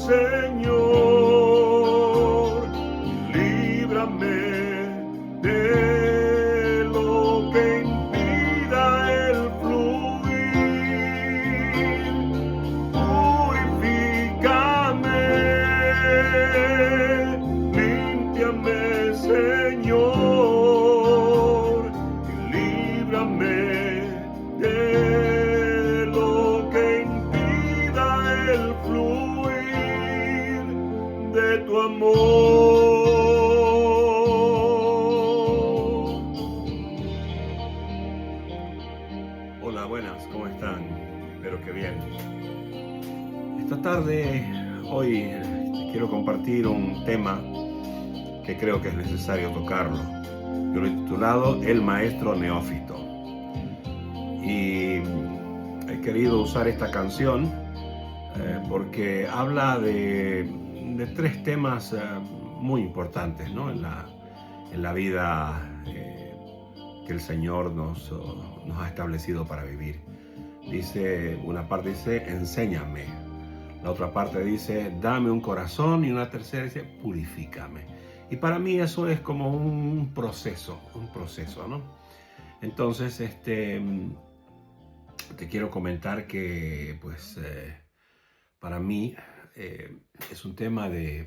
Señor, líbrame de lo que impida el fluir. Purifícame, límpiame, Señor, y líbrame de lo que impida el fluir de tu amor. Hola, buenas, ¿cómo están? Espero que bien. Esta tarde, hoy, quiero compartir un tema que creo que es necesario tocarlo. Yo lo he titulado El Maestro Neófito. Y he querido usar esta canción porque habla de tres temas muy importantes, ¿no? en la vida que el Señor nos ha establecido para vivir. Dice, una parte dice, enséñame. La otra parte dice, dame un corazón. Y una tercera dice, purifícame. Y para mí eso es como un proceso, ¿no? Entonces, te quiero comentar que, pues, para mí es un tema de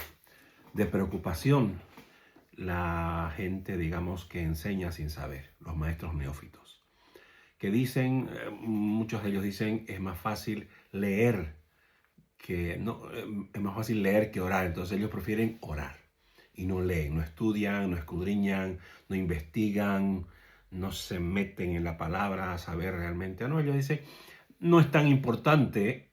preocupación la gente, digamos, que enseña sin saber, los maestros neófitos, que dicen, muchos de ellos dicen, es más fácil leer que orar. Entonces ellos prefieren orar y no leen, no estudian, no escudriñan, no investigan, no se meten en la palabra a saber realmente. No, ellos dicen, no es tan importante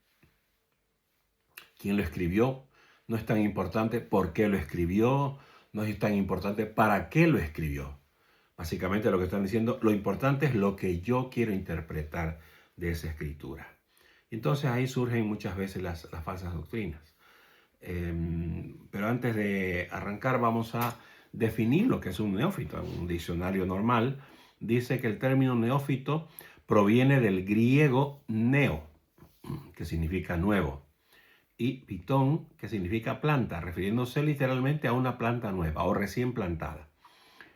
quién lo escribió, no es tan importante por qué lo escribió, no es tan importante para qué lo escribió. Básicamente lo que están diciendo, lo importante es lo que yo quiero interpretar de esa escritura. Entonces ahí surgen muchas veces las falsas doctrinas. Pero antes de arrancar vamos a definir lo que es un neófito. Un diccionario normal dice que el término neófito proviene del griego neo, que significa nuevo, y pitón, que significa planta, refiriéndose literalmente a una planta nueva o recién plantada.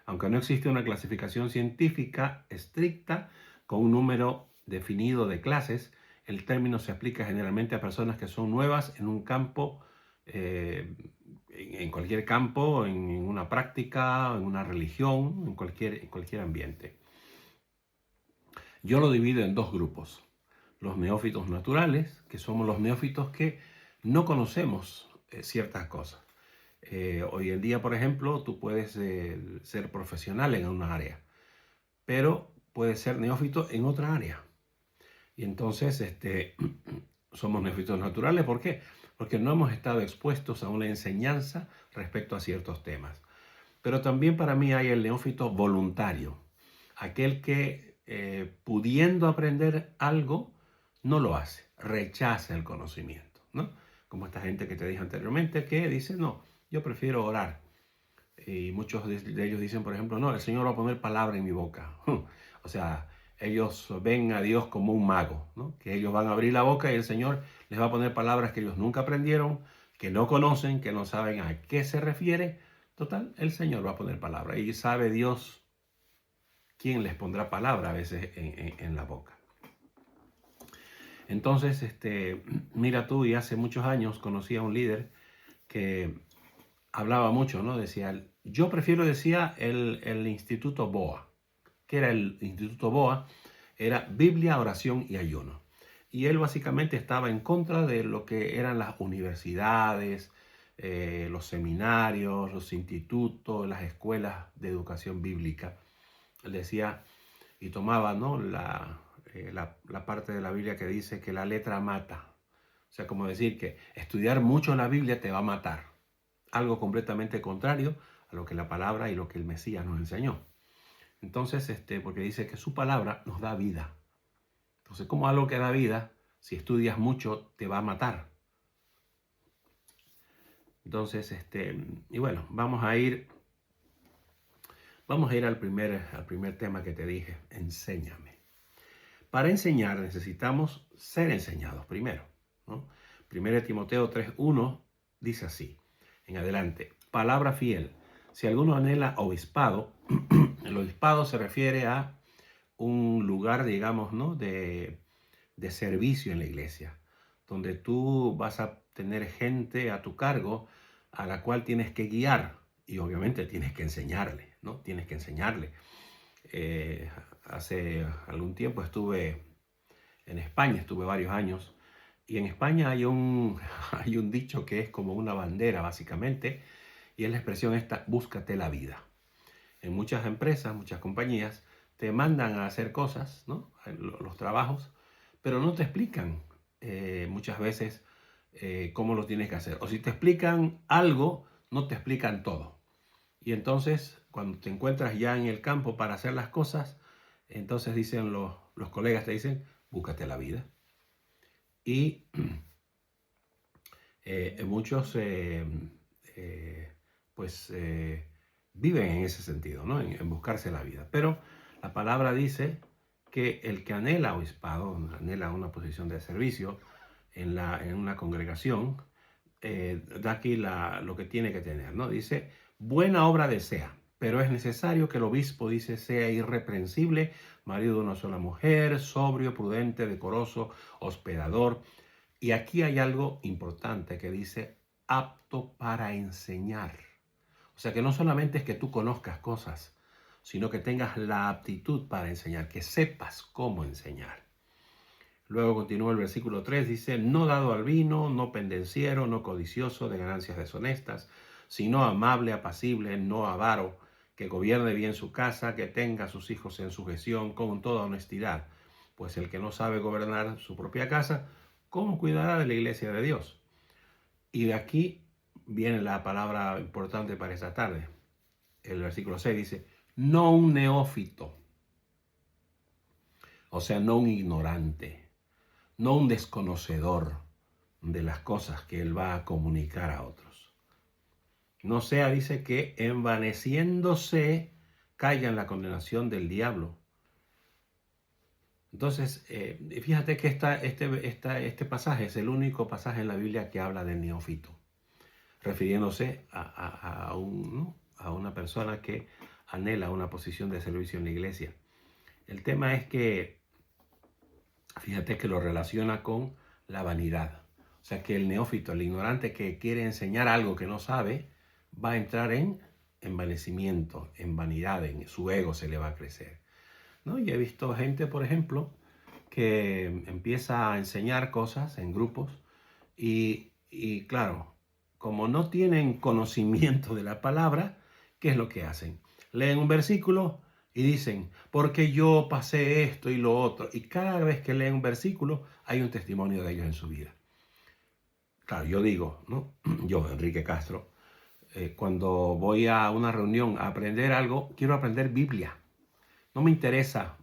Aunque no existe una clasificación científica estricta con un número definido de clases, el término se aplica generalmente a personas que son nuevas en un campo, en cualquier campo, en una práctica, en una religión, en cualquier ambiente. Yo lo divido en dos grupos. Los neófitos naturales, que somos los neófitos que no conocemos ciertas cosas. Hoy en día, por ejemplo, tú puedes ser profesional en una área, pero puedes ser neófito en otra área. Y entonces somos neófitos naturales. ¿Por qué? Porque no hemos estado expuestos a una enseñanza respecto a ciertos temas. Pero también para mí hay el neófito voluntario, aquel que pudiendo aprender algo, no lo hace, rechaza el conocimiento, ¿no? Como esta gente que te dije anteriormente que dice, no, yo prefiero orar. Y muchos de ellos dicen, por ejemplo, no, el Señor va a poner palabra en mi boca. O sea, ellos ven a Dios como un mago, ¿no? Que ellos van a abrir la boca y el Señor les va a poner palabras que ellos nunca aprendieron, que no conocen, que no saben a qué se refiere. Total, el Señor va a poner palabra. Y sabe Dios quién les pondrá palabra a veces en la boca. Entonces, mira tú, y hace muchos años conocí a un líder que hablaba mucho, ¿no? Decía, yo prefiero, decía, el Instituto Boa. ¿Qué era el Instituto Boa? Era Biblia, oración y ayuno. Y él básicamente estaba en contra de lo que eran las universidades, los seminarios, los institutos, las escuelas de educación bíblica. Él decía, y tomaba, ¿no?, la parte de la Biblia que dice que la letra mata. O sea, como decir que estudiar mucho la Biblia te va a matar. Algo completamente contrario a lo que la palabra y lo que el Mesías nos enseñó. Entonces, porque dice que su palabra nos da vida. Entonces, como algo que da vida, si estudias mucho, te va a matar. Entonces, y bueno, vamos a ir al primer tema que te dije, enséñame. Para enseñar necesitamos ser enseñados primero, ¿no? 1 Timoteo 3:1 dice así, en adelante, palabra fiel. Si alguno anhela obispado, el obispado se refiere a un lugar, digamos, ¿no? de servicio en la iglesia, donde tú vas a tener gente a tu cargo a la cual tienes que guiar y obviamente tienes que enseñarle, ¿no? Tienes que enseñarle. Hace algún tiempo estuve en España, estuve varios años, y en España hay un dicho que es como una bandera, básicamente, y es la expresión esta, búscate la vida. En muchas empresas, muchas compañías, te mandan a hacer cosas, ¿no? Los trabajos, pero no te explican muchas veces cómo lo tienes que hacer. O si te explican algo, no te explican todo. Y entonces, cuando te encuentras ya en el campo para hacer las cosas, entonces dicen los colegas, te dicen, búscate la vida. Y muchos viven en ese sentido, ¿no? En buscarse la vida. Pero la palabra dice que el que anhela obispado, anhela una posición de servicio en una congregación, da aquí lo que tiene que tener, ¿no? Dice, buena obra desea, pero es necesario que el obispo, dice, sea irreprensible, marido de una sola mujer, sobrio, prudente, decoroso, hospedador. Y aquí hay algo importante que dice, apto para enseñar. O sea que no solamente es que tú conozcas cosas, sino que tengas la aptitud para enseñar, que sepas cómo enseñar. Luego continúa el versículo 3, dice, no dado al vino, no pendenciero, no codicioso de ganancias deshonestas, sino amable, apacible, no avaro, que gobierne bien su casa, que tenga a sus hijos en sujeción con toda honestidad. Pues el que no sabe gobernar su propia casa, ¿cómo cuidará de la iglesia de Dios? Y de aquí viene la palabra importante para esta tarde. El versículo 6 dice, no un neófito, o sea, no un ignorante, no un desconocedor de las cosas que él va a comunicar a otros. No sea, dice, que envaneciéndose caiga en la condenación del diablo. Entonces, fíjate que este pasaje es el único pasaje en la Biblia que habla del neófito, refiriéndose a una persona que anhela una posición de servicio en la iglesia. El tema es que, fíjate que lo relaciona con la vanidad. O sea, que el neófito, el ignorante que quiere enseñar algo que no sabe, va a entrar en envanecimiento, en vanidad, en su ego se le va a crecer, ¿no? Y he visto gente, por ejemplo, que empieza a enseñar cosas en grupos y claro, como no tienen conocimiento de la palabra, ¿qué es lo que hacen? Leen un versículo y dicen, porque yo pasé esto y lo otro. Y cada vez que leen un versículo, hay un testimonio de ellos en su vida. Claro, yo digo, ¿no? Yo, Enrique Castro, cuando voy a una reunión a aprender algo, quiero aprender Biblia. No me interesa,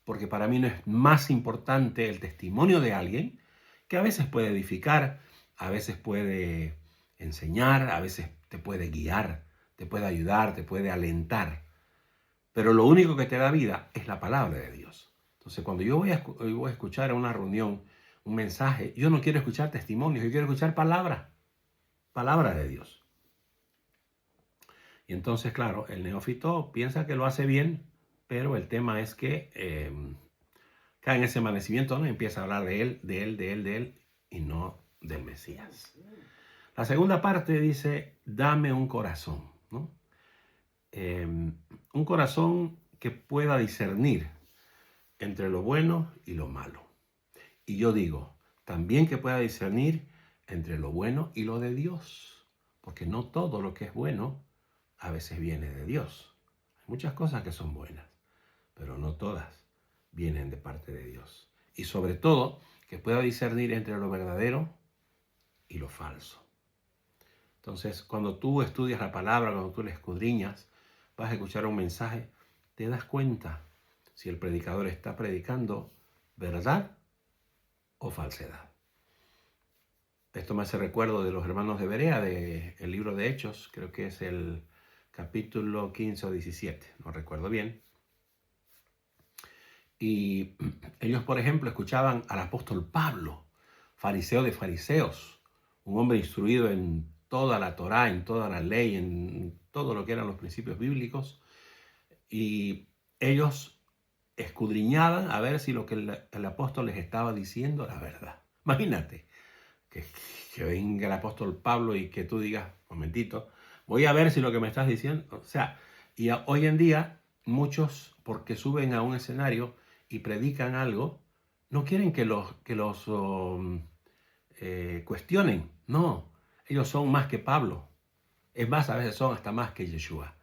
porque para mí no es más importante el testimonio de alguien, que a veces puede edificar, a veces puede enseñar, a veces te puede guiar, te puede ayudar, te puede alentar. Pero lo único que te da vida es la palabra de Dios. Entonces, cuando yo voy a escuchar en una reunión un mensaje, yo no quiero escuchar testimonios, yo quiero escuchar palabra de Dios. Y entonces, claro, el neófito piensa que lo hace bien, pero el tema es que cae en ese envanecimiento, ¿no? Empieza a hablar de él, y no del Mesías. La segunda parte dice, dame un corazón, ¿no? Un corazón que pueda discernir entre lo bueno y lo malo. Y yo digo, también que pueda discernir entre lo bueno y lo de Dios, porque no todo lo que es bueno a veces viene de Dios. Hay muchas cosas que son buenas, pero no todas vienen de parte de Dios. Y sobre todo, que pueda discernir entre lo verdadero y lo falso. Entonces, cuando tú estudias la palabra, cuando tú la escudriñas, vas a escuchar un mensaje, te das cuenta si el predicador está predicando verdad o falsedad. Esto me hace recuerdo de los hermanos de Berea, del libro de Hechos, creo que es el capítulo 15 o 17, no recuerdo bien. Y ellos, por ejemplo, escuchaban al apóstol Pablo, fariseo de fariseos, un hombre instruido en toda la Torá, en toda la ley, en todo lo que eran los principios bíblicos, y ellos escudriñaban a ver si lo que el apóstol les estaba diciendo era verdad. Imagínate que, que venga el apóstol Pablo y que tú digas, momentito, voy a ver si lo que me estás diciendo, o sea, y hoy en día muchos, porque suben a un escenario y predican algo, no quieren que los cuestionen, no, ellos son más que Pablo, es más, a veces son hasta más que Yeshua,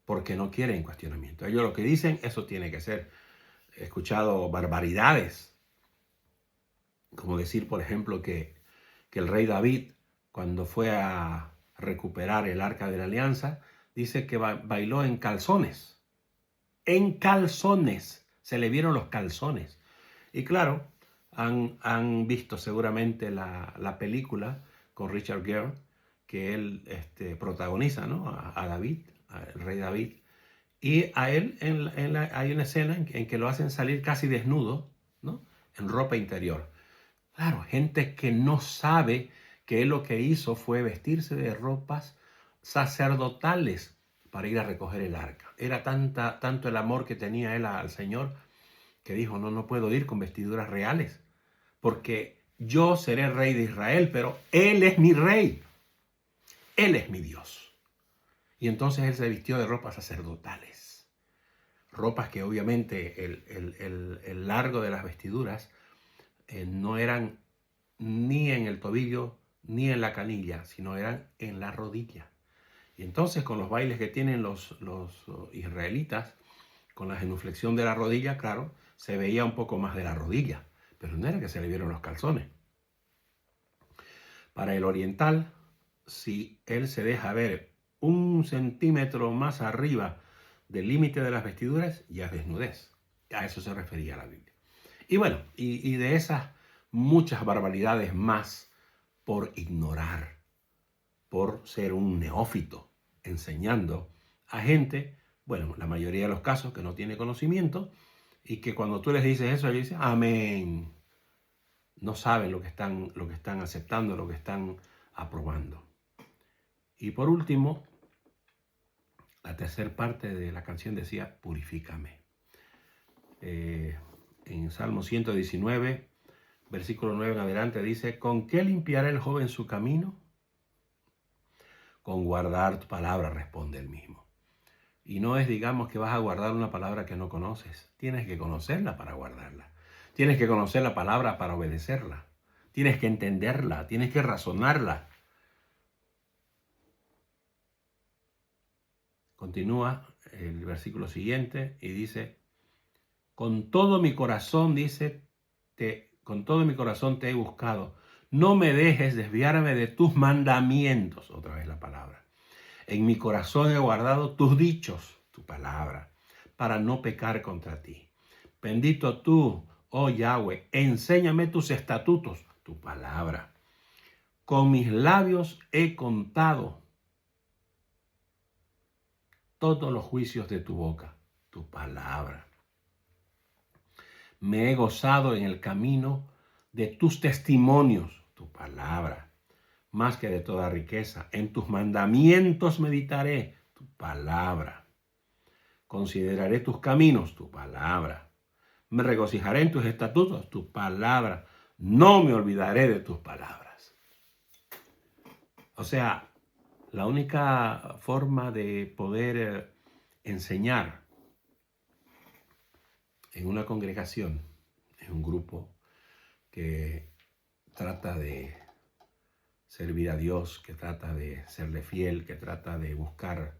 porque no quieren cuestionamiento. Ellos lo que dicen, eso tiene que ser. He escuchado barbaridades, como decir, por ejemplo, que el rey David, cuando fue a recuperar el Arca de la Alianza, dice que bailó en calzones. En calzones. Se le vieron los calzones. Y claro, han visto seguramente la película con Richard Gere, que él protagoniza, ¿no? A David, al rey David. Y a él hay una escena en que lo hacen salir casi desnudo, ¿no? En ropa interior. Claro, gente que no sabe que él lo que hizo fue vestirse de ropas sacerdotales para ir a recoger el arca. Era tanto el amor que tenía él al Señor que dijo, no puedo ir con vestiduras reales, porque yo seré rey de Israel, pero Él es mi rey. Él es mi Dios. Y entonces él se vistió de ropas sacerdotales. Ropas que obviamente el largo de las vestiduras no eran ni en el tobillo ni en la canilla, sino eran en la rodilla. Y entonces con los bailes que tienen los israelitas, con la genuflexión de la rodilla, claro, se veía un poco más de la rodilla, pero no era que se le vieron los calzones. Para el oriental, si él se deja ver 1 centímetro más arriba del límite de las vestiduras, ya es desnudez. A eso se refería la Biblia. Y bueno, y de esas muchas barbaridades más por ignorar, por ser un neófito, enseñando a gente, bueno, la mayoría de los casos que no tiene conocimiento, y que cuando tú les dices eso, ellos dicen, amén. No saben lo que están aceptando, lo que están aprobando. Y por último, la tercera parte de la canción decía, purifícame. En Salmo 119, versículo 9 en adelante, dice, ¿con qué limpiará el joven su camino? Con guardar tu palabra, responde él mismo. Y no es, digamos, que vas a guardar una palabra que no conoces. Tienes que conocerla para guardarla. Tienes que conocer la palabra para obedecerla. Tienes que entenderla, tienes que razonarla. Continúa el versículo siguiente y dice, con todo mi corazón, dice, con todo mi corazón te he buscado. No me dejes desviarme de tus mandamientos. Otra vez la palabra. En mi corazón he guardado tus dichos, tu palabra, para no pecar contra ti. Bendito tú, oh Yahweh, enséñame tus estatutos, tu palabra. Con mis labios he contado todos los juicios de tu boca, tu palabra. Me he gozado en el camino de tus testimonios, tu palabra. Más que de toda riqueza, en tus mandamientos meditaré, tu palabra. Consideraré tus caminos, tu palabra. Me regocijaré en tus estatutos, tu palabra. No me olvidaré de tus palabras. O sea, la única forma de poder enseñar en una congregación, en un grupo que trata de servir a Dios, que trata de serle fiel, que trata de buscar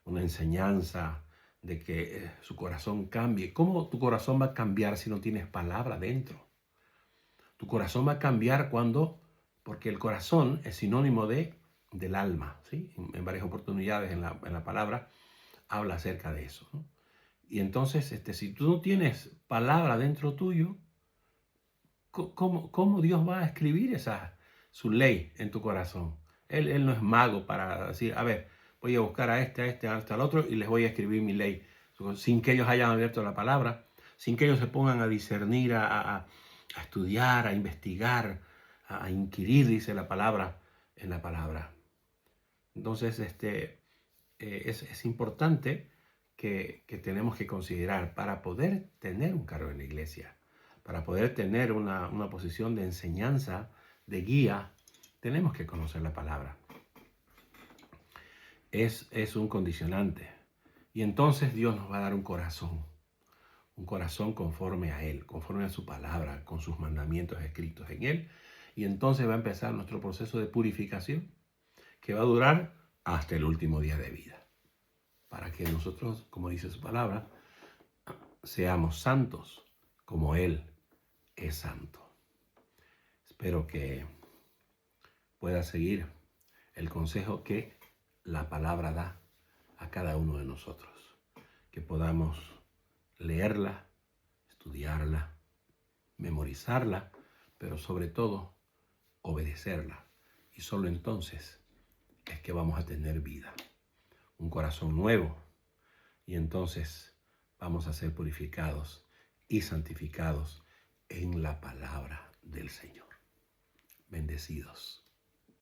una enseñanza, de que su corazón cambie. ¿Cómo tu corazón va a cambiar si no tienes palabra dentro? Tu corazón va a cambiar porque el corazón es sinónimo del alma, ¿sí? En varias oportunidades en la palabra habla acerca de eso, ¿no? Y entonces, si tú no tienes palabra dentro tuyo, ¿cómo Dios va a escribir su ley en tu corazón? Él no es mago para decir, a ver, voy a buscar a hasta al otro y les voy a escribir mi ley. Sin que ellos hayan abierto la palabra, sin que ellos se pongan a discernir, a estudiar, a investigar, a inquirir, dice la palabra, en la palabra. Entonces, es importante que tenemos que considerar para poder tener un cargo en la iglesia, para poder tener una posición de enseñanza, de guía, tenemos que conocer la palabra. Es un condicionante. Y entonces Dios nos va a dar un corazón conforme a Él, conforme a su palabra, con sus mandamientos escritos en Él. Y entonces va a empezar nuestro proceso de purificación, que va a durar hasta el último día de vida, para que nosotros, como dice su palabra, seamos santos como Él es santo. Espero que pueda seguir el consejo que la palabra da a cada uno de nosotros, que podamos leerla, estudiarla, memorizarla, pero sobre todo obedecerla. Y solo entonces es que vamos a tener vida, un corazón nuevo, y entonces vamos a ser purificados y santificados en la palabra del Señor. Bendecidos.